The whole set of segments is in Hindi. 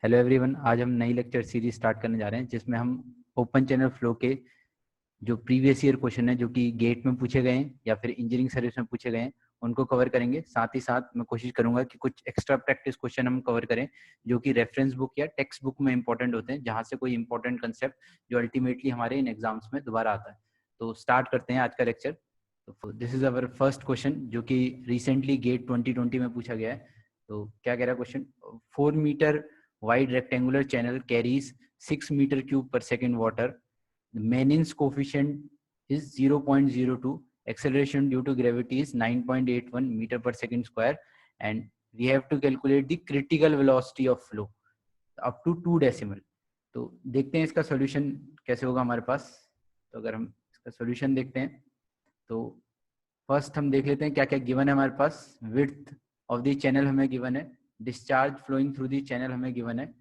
हेलो एवरीवन, आज हम नई लेक्चर सीरीज स्टार्ट करने जा रहे हैं जिसमें हम ओपन चैनल फ्लो के जो प्रीवियस ईयर क्वेश्चन है जो कि गेट में पूछे गए हैं या फिर इंजीनियरिंग सर्विस में पूछे गए हैं उनको कवर करेंगे। साथ ही साथ मैं कोशिश करूंगा कि कुछ एक्स्ट्रा प्रैक्टिस क्वेश्चन हम कवर करें जो कि रेफरेंस बुक या टेक्स्ट बुक में इंपॉर्टेंट होते हैं, जहां से कोई इंपॉर्टेंट कंसेप्ट जो अल्टीमेटली हमारे इन एग्जाम्स में दोबारा आता है। तो स्टार्ट करते हैं आज का लेक्चर। तो this is our first question जो कि रिसेंटली गेट 2020 में पूछा गया है। तो क्या कह रहा है question? 4 metre wide rectangular channel carries 6 meter cube per second water. The Manin's coefficient is 0.02. Acceleration due to gravity is 9.81 meter per second square, and we have to calculate the critical velocity of flow up to 2 decimal. तो देखते हैं इसका सॉल्यूशन कैसे होगा हमारे पास। तो अगर हम इसका सॉल्यूशन देखते हैं तो फर्स्ट हम देख लेते हैं क्या क्या गिवन है हमारे पास। विड्थ ऑफ द चैनल हमें गिवन है, discharge flowing through the channel हमें गिवन है,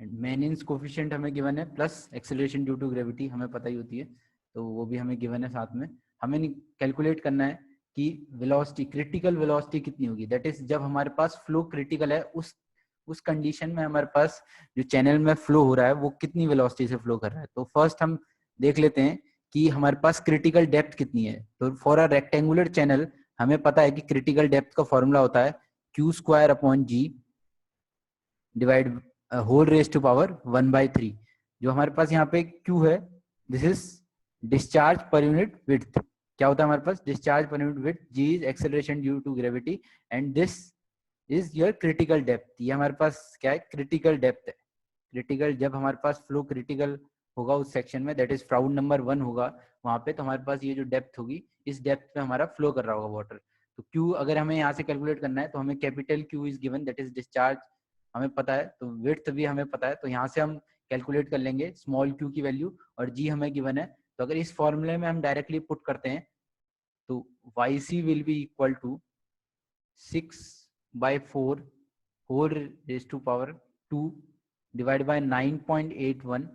मेनिन्स कोफिशिएंट हमें गिवन है, plus acceleration due to gravity हमें पता ही होती है तो वो भी हमें गिवन है। साथ में हमें कैलकुलेट करना है कि वेलोसिटी, क्रिटिकल वेलोसिटी कितनी होगी, दैट इज जब हमारे पास फ्लो क्रिटिकल है उस कंडीशन में हमारे पास जो चैनल में फ्लो हो रहा है वो कितनी वेलोसिटी से फ्लो कर रहा है। तो फर्स्ट हम देख लेते हैं कि हमारे पास क्रिटिकल डेप्थ कितनी है। तो फॉर अ रेक्टेंगुलर चैनल हमें पता है कि क्रिटिकल डेप्थ का फॉर्मूला होता है Q²/G divide whole raise to power 1/3। जो हमारे पास यहाँ पे Q है, this is discharge per unit width. क्या होता है हमारे पास? Discharge per unit width. G is acceleration due to gravity and this is your critical depth. ये हमारे पास क्या है? क्रिटिकल डेप्थ है। क्रिटिकल जब हमारे पास फ्लो क्रिटिकल होगा उस सेक्शन में, दैट इज फ्राउड नंबर 1 होगा वहां पे, तो हमारे पास ये जो डेप्थ होगी इस डेप्थ पे हमारा फ्लो कर रहा होगा वाटर। तो Q अगर हमें यहाँ से कैलकुलेट करना है तो हमें capital Q is given, that is discharge हमें पता है, तो विड्थ भी हमें पता है, तो यहाँ से हम कैलकुलेट कर लेंगे स्मॉल q की वैल्यू, और g हमें गिवन है। तो अगर इस फॉर्मूले में हम डायरेक्टली पुट करते हैं तो yc will be equal to 6/4 whole raise to power 2 divide by 9.81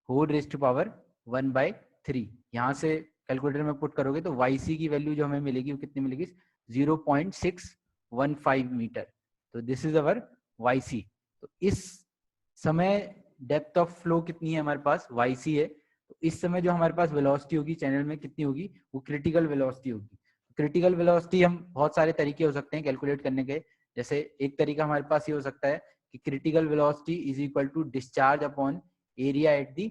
whole raise to power 1/3। यहाँ से कैलकुलेटर में पुट करोगे तो yc की वैल्यू जो हमें मिलेगी वो कितनी मिलेगी? 0.615 मीटर। तो दिस इज अवर yc। तो इस समय डेप्थ ऑफ फ्लो कितनी है हमारे पास? yc है। तो इस समय जो हमारे पास वेलोसिटी होगी चैनल में कितनी होगी? वो क्रिटिकल वेलोसिटी होगी। क्रिटिकल वेलोसिटी हम बहुत सारे तरीके हो सकते हैं कैलकुलेट करने के। जैसे एक तरीका हमारे पास ये हो सकता है कि critical velocity is equal to discharge upon area at the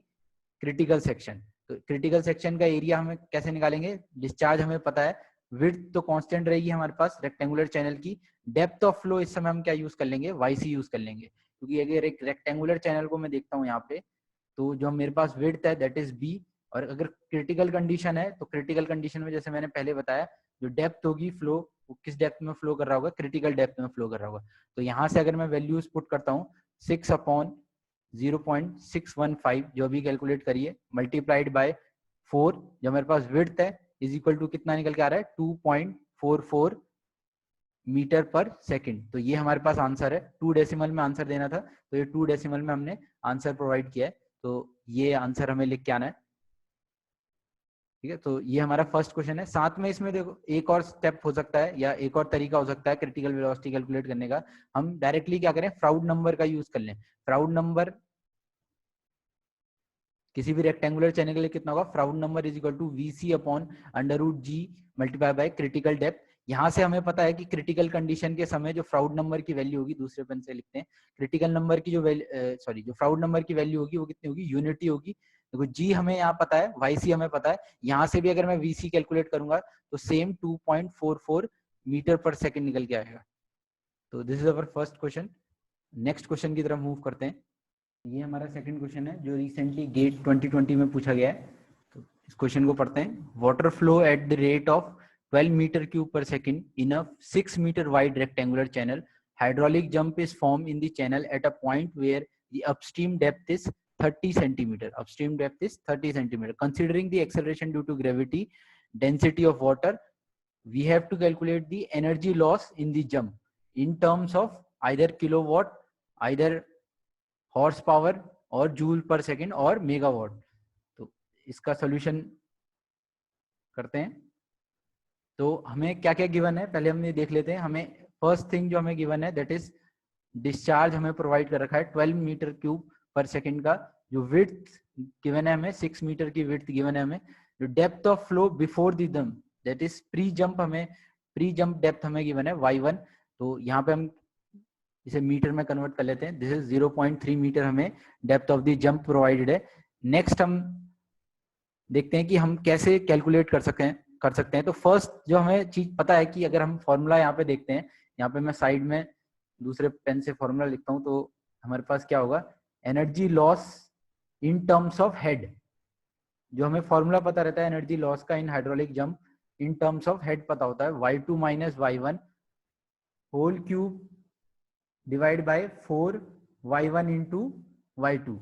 critical section. तो क्रिटिकल सेक्शन का एरिया हमें कैसे निकालेंगे? डिस्चार्ज हमें पता है, विड्थ तो कांस्टेंट रहेगी हमारे पास रेक्टेंगुलर चैनल की, डेप्थ ऑफ फ्लो इस समय हम क्या यूज कर लेंगे? yc यूज कर लेंगे। क्योंकि अगर एक रेक्टेंगुलर चैनल को मैं देखता हूँ यहाँ पे, तो जो मेरे पास विड्थ है दैट इज b, और अगर क्रिटिकल कंडीशन है तो क्रिटिकल कंडीशन में जैसे मैंने पहले बताया जो डेप्थ होगी फ्लो, वो किस डेप्थ में फ्लो कर रहा होगा? क्रिटिकल डेप्थ में फ्लो कर रहा होगा। तो यहाँ से अगर मैं वैल्यूज पुट करता हूँ 6/0.615 जो भी कैलकुलेट करिए, मल्टीप्लाइड बाय 4 जो मेरे पास विड्थ है इज इक्वल टू कितना निकल के आ रहा है? 2.44 मीटर पर सेकंड। तो ये हमारे पास आंसर है। 2 डेसिमल में आंसर देना था तो ये 2 डेसिमल में हमने आंसर प्रोवाइड किया है, तो ये आंसर हमें लिख के आना है। ठीक है, तो ये हमारा फर्स्ट क्वेश्चन है। साथ में इसमें देखो एक और स्टेप हो सकता है या एक और तरीका हो सकता है क्रिटिकल वेलोसिटी कैलकुलेट करने का। हम डायरेक्टली क्या करें? फ्राउड नंबर का यूज कर लें। फ्राउड नंबर किसी भी रेक्टेंगुलर चैनल के लिए कितना होगा? Froude number is equal to VC upon √G multiply by critical depth. यहाँ से हमें पता है कि क्रिटिकल कंडीशन के समय जो फ्राउड नंबर की वैल्यू होगी, दूसरे पेन से लिखते हैं, क्रिटिकल नंबर की जो जो फ्राउड नंबर की वैल्यू होगी वो कितनी होगी? यूनिटी होगी। देखो G हमें यहाँ पता है, YC हमें पता है, यहाँ से भी अगर मैं VC कैलकुलेट करूंगा तो सेम 2.44 मीटर पर सेकेंड निकल के आएगा। तो this is our first question. Next question की तरफ मूव करते हैं। ये हमारा सेकंड क्वेश्चन है जो रिसेंटली गेट 2020 में पूछा गया है। तो इस क्वेश्चन को पढ़ते हैं। Water flow at the rate of 12 metre cube per second in a 6 metre wide rectangular channel. Hydraulic jump is form in the channel at a point where the upstream depth is 30 centimetre. Upstream depth is 30 centimetre. Considering the acceleration due to gravity, density of water, we have to calculate the energy loss in the jump in terms of either kilowatt, either horse power और जूल पर सेकेंड और मेगावाट। तो इसका सॉल्यूशन करते हैं। तो हमें क्या क्या गिवन है पहले हम ये देख लेते हैं। हमें फर्स्ट थिंग जो हमें गिवन है दैट इज डिस्चार्ज हमें प्रोवाइड कर रखा है 12 मीटर क्यूब पर सेकेंड का, जो विड्थ गिवन है हमें 6 मीटर की विड्थ गिवन है हमें, जो depth of flow before the jump that is pre jump depth हमें गिवन है y1। तो यहाँ पे हम इसे मीटर में कन्वर्ट कर लेते हैं, दिस इज 0.3 मीटर हमें depth of the jump provided है। नेक्स्ट हम देखते हैं कि हम कैसे कैलकुलेट कर सकते हैं। तो फर्स्ट जो हमें चीज पता है कि अगर हम फॉर्मूला यहाँ पे देखते हैं, यहाँ पे मैं साइड में दूसरे पेन से फॉर्मूला लिखता हूँ, तो हमारे पास क्या होगा, energy loss in terms of head. जो हमें फॉर्मूला पता रहता है एनर्जी लॉस का in hydraulic jump, in terms of head पता होता है, y2 minus y1 whole cube divide by 4 y1 into y2।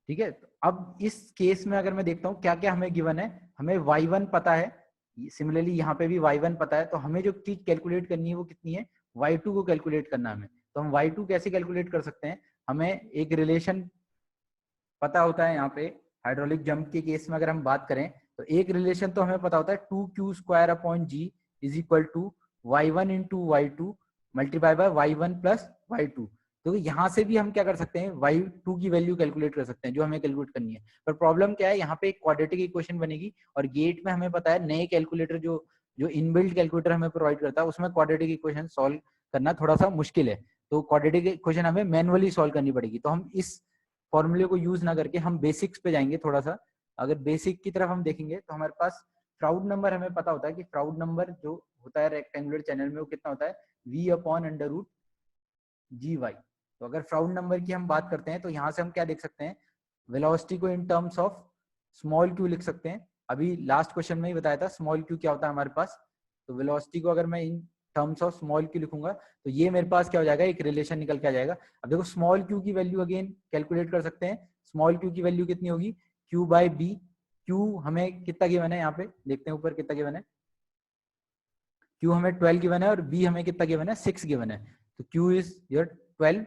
ठीक है, तो अब इस केस में अगर मैं देखता हूँ क्या क्या हमें गिवन है, हमें y1 पता है, सिमिलरली यहाँ पे भी y1 पता है, तो हमें जो चीज कैलकुलेट करनी है वो कितनी है, y2 को कैलकुलेट करना है हमें। तो हम y2 कैसे कैलकुलेट कर सकते हैं, हमें एक रिलेशन पता होता है यहाँ पे हाइड्रोलिक जंप के केस में अगर हम बात करें, तो एक रिलेशन तो हमें पता होता है 2q square upon g is equal to y1 into y2 multiply by y1 plus y2। तो यहाँ से भी हम क्या कर सकते हैं, y2 की वैल्यू कैलकुलेट कर सकते हैं जो हमें कैलकुलेट करनी है। पर प्रॉब्लम क्या है, यहाँ पे एक क्वाड्रेटिक इक्वेशन बनेगी और गेट में हमें पता है नए कैलकुलेटर जो इनबिल्ट कैलकुलेटर हमें प्रोवाइड करता है उसमें क्वाड्रेटिक इक्वेशन सॉल्व करना थोड़ा सा मुश्किल है, तो क्वाड्रेटिक इक्वेशन हमें मैनुअली सॉल्व करनी पड़ेगी। तो हम इस फॉर्मूले को यूज ना करके हम बेसिक्स पे जाएंगे थोड़ा सा। अगर बेसिक की तरफ हम देखेंगे तो हमारे पास फ्राउड नंबर हमें पता होता है कि फ्राउड नंबर जो होता है रेक्टेंगुलर चैनल में वो कितना होता है, v अपॉन अंडर रूट जी वाई। तो अगर फ्राउड नंबर की हम बात करते हैं तो यहाँ से हम क्या देख सकते हैं, वेलोसिटी को इन टर्म्स ऑफ स्मॉल क्यू लिख सकते हैं। अभी लास्ट क्वेश्चन में ही बताया था स्मॉल क्यू क्या होता है हमारे पास, तो वेलोसिटी को अगर मैं इन टर्म्स ऑफ स्मॉल क्यू लिखूंगा तो ये मेरे पास क्या हो जाएगा, एक रिलेशन निकल के आ जाएगा। अब देखो स्मॉल क्यू की वैल्यू अगेन कैलकुलेट कर सकते हैं, स्मॉल क्यू की वैल्यू कितनी होगी, क्यू बाय बी। क्यू हमें कितना गिवन है, यहाँ पे देखते हैं ऊपर कितना गिवन है, क्यू हमें 12 गिवन है और बी हमें कितना गिवन है, 6 गिवन है। तो q is your 12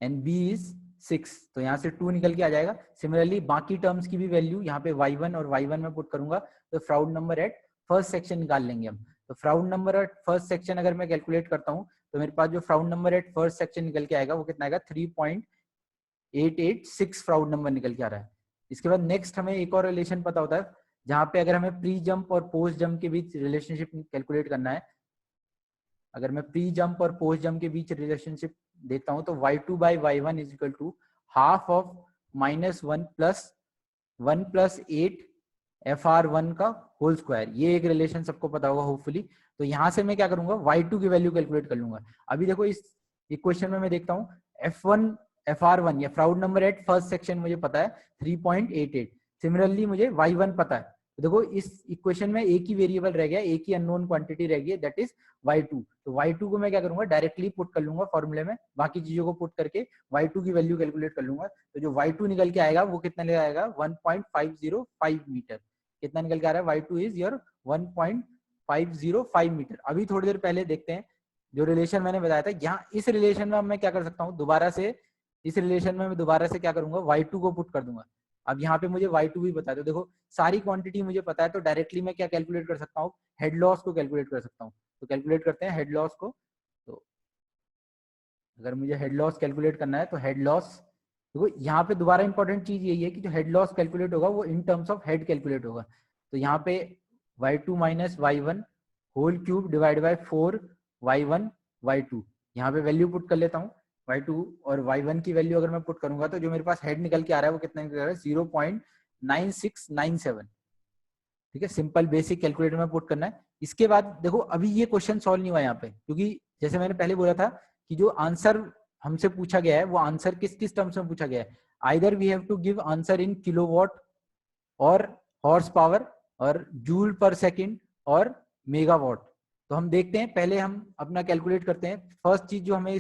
and b is 6, तो यहाँ से 2 निकल के आ जाएगा। सिमिलरली बाकी टर्म्स की भी वैल्यू यहाँ पे y1 और y1 में पुट करूंगा तो Froude number at first section निकाल लेंगे हम। तो Froude number at first section अगर मैं कैलकुलेट करता हूँ तो मेरे पास जो Froude number at first section निकल के आएगा वो कितना आएगा, 3.886 फ्राउड नंबर निकल के आ रहा है। इसके बाद नेक्स्ट हमें एक और रिलेशन पता होता है जहां पे अगर हमें प्री जंप और पोस्ट जंप के बीच रिलेशनशिप कैलकुलेट करना है, अगर मैं प्री जंप और पोस्ट जंप के बीच रिलेशनशिप देता हूं तो y2 by y1 is equal to half of -1 plus 1 plus 8 FR1 का होल स्क्वायर। ये एक रिलेशन सबको पता होगा होपफुली। तो यहां से मैं क्या करूंगा, y2 की वैल्यू कैलकुलेट कर लूंगा। अभी देखो इस इक्वेशन में मैं देखता हूँ F1 FR1 या Froude number at first section मुझे पता है 3.88, सिमिलरली मुझे y1 पता है। तो देखो इस इक्वेशन में एक ही वेरिएबल रह गया, एक ही अननोन क्वांटिटी रह गई, दैट इज y2। तो y2 को मैं क्या करूंगा, डायरेक्टली पुट कर लूंगा फॉर्मूले में, बाकी चीजों को पुट करके y2 की वैल्यू कैलकुलेट कर लूंगा। तो जो y2 निकल के आएगा वो कितना ले आएगा, 1.505 मीटर। कितना निकल के आ रहा है, y2 इज योर 1.505 मीटर। अभी थोड़ी देर पहले देखते हैं जो रिलेशन मैंने बताया था, यहाँ इस रिलेशन में मैं क्या कर सकता हूँ, दोबारा से इस रिलेशन में मैं दोबारा से क्या करूंगा, y2 को पुट कर दूंगा। अब यहाँ पे मुझे y2 भी पता है, तो देखो सारी क्वांटिटी मुझे पता है, तो डायरेक्टली मैं क्या कैलकुलेट कर सकता हूँ, हेड लॉस को कैलकुलेट कर सकता हूँ। तो कैलकुलेट करते हैं हेड लॉस को। तो अगर मुझे हेड लॉस कैलकुलेट करना है तो हेड लॉस, देखो यहाँ पे दोबारा इंपॉर्टेंट चीज यही है कि जो हेड लॉस कैलकुलेट होगा वो in terms of head calculate होगा। तो यहाँ पे y2 minus y1 whole cube divide by 4 y1 y2, यहाँ पे वैल्यू पुट कर लेता हूँ। y2 और y1 की वैल्यू अगर मैं पुट करूंगा तो जो मेरे पास हेड निकल के आ रहा है वो कितना निकल रहा है, 0.9697। ठीक है, सिंपल बेसिक कैलकुलेटर में पुट करना है। इसके बाद देखो अभी ये क्वेश्चन सॉल्व नहीं हुआ यहाँ पे, क्योंकि जैसे मैंने पहले बोला था कि जो आंसर हमसे पूछा गया है वो आंसर किस किस टर्म्स में पूछा गया है, either we have to give answer in kilowatt और हॉर्स पावर और जूल पर सेकंड और मेगावाट। तो हम देखते हैं, पहले हम अपना कैलकुलेट करते हैं। फर्स्ट चीज जो हमें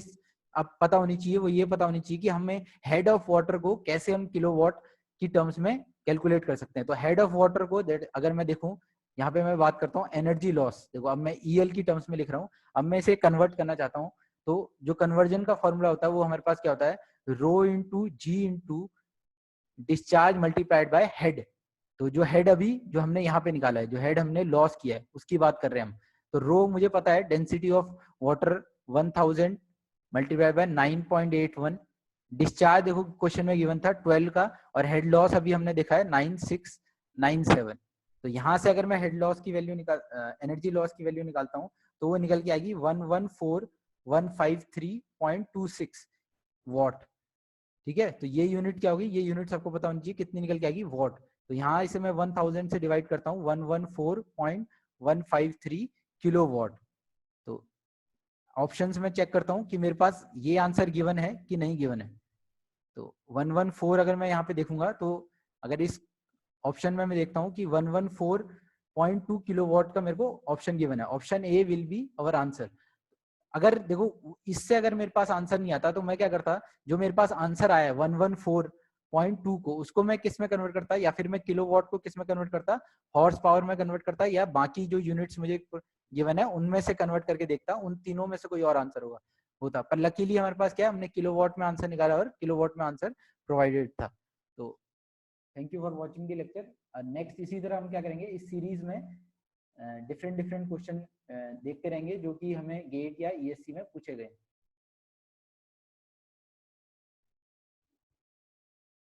अब पता होनी चाहिए वो ये पता होनी चाहिए कि हमें हेड ऑफ वाटर को कैसे हम किलोवाट की टर्म्स में कैलकुलेट कर सकते हैं। तो हेड ऑफ वाटर को अगर मैं देखूं, यहाँ पे मैं बात करता हूँ एनर्जी लॉस। देखो अब मैं EL की टर्म्स में लिख रहा हूँ, अब मैं इसे कन्वर्ट करना चाहता हूँ। तो जो कन्वर्जन का फॉर्मूला होता है वो हमारे पास क्या होता है, rho into g into discharge multiplied by head. तो जो हेड अभी जो हमने यहाँ पे निकाला है, जो हेड हमने लॉस किया है उसकी बात कर रहे हैं हम। तो रो मुझे पता है density of water 1000 multiply by 9.81। Discharge देखो क्वेश्चन में गिवन था 12 का, और हेड लॉस अभी हमने देखा है 9697। तो यहाँ से अगर मैं हेड लॉस की वैल्यू निकाल एनर्जी लॉस की वैल्यू निकालता हूँ तो वो निकल के आएगी 114153.26 वॉट। ठीक है, तो ये यूनिट क्या होगी, ये यूनिट सबको पता होनी चाहिए कितनी निकल के आएगी, वॉट। तो यहाँ इसे मैं 1000 से डिवाइड करता हूँ, 114153 किलो वॉट। तो ऑप्शंस में चेक करता हूँ कि मेरे पास ये आंसर गिवन है कि नहीं गिवन है। तो 114 अगर मैं यहाँ पे देखूंगा तो अगर इस ऑप्शन में मैं देखता हूँ कि 114.2 किलोवाट का मेरे को ऑप्शन गिवन है, option A will be our answer. अगर देखो इससे अगर मेरे पास आंसर नहीं आता तो मैं क्या करता, जो मेरे पास आंसर आया 114.2 को, उसको मैं किस में कन्वर्ट करता, या फिर मैं किलोवाट को किस में कन्वर्ट करता, हॉर्स पावर में कन्वर्ट करता, या बाकी जो यूनिट्स मुझे गिवन है उनमें से कन्वर्ट करके देखता, उन तीनों में से कोई और आंसर होता। पर लकीली हमारे पास क्या है, हमने किलोवाट में आंसर निकाला और किलोवाट में आंसर प्रोवाइडेड था। तो thank you for watching the lecture. Next इसी तरह हम क्या करेंगे, इस सीरीज में डिफरेंट डिफरेंट क्वेश्चन देखते रहेंगे जो कि हमें गेट या ईएससी में पूछे गए।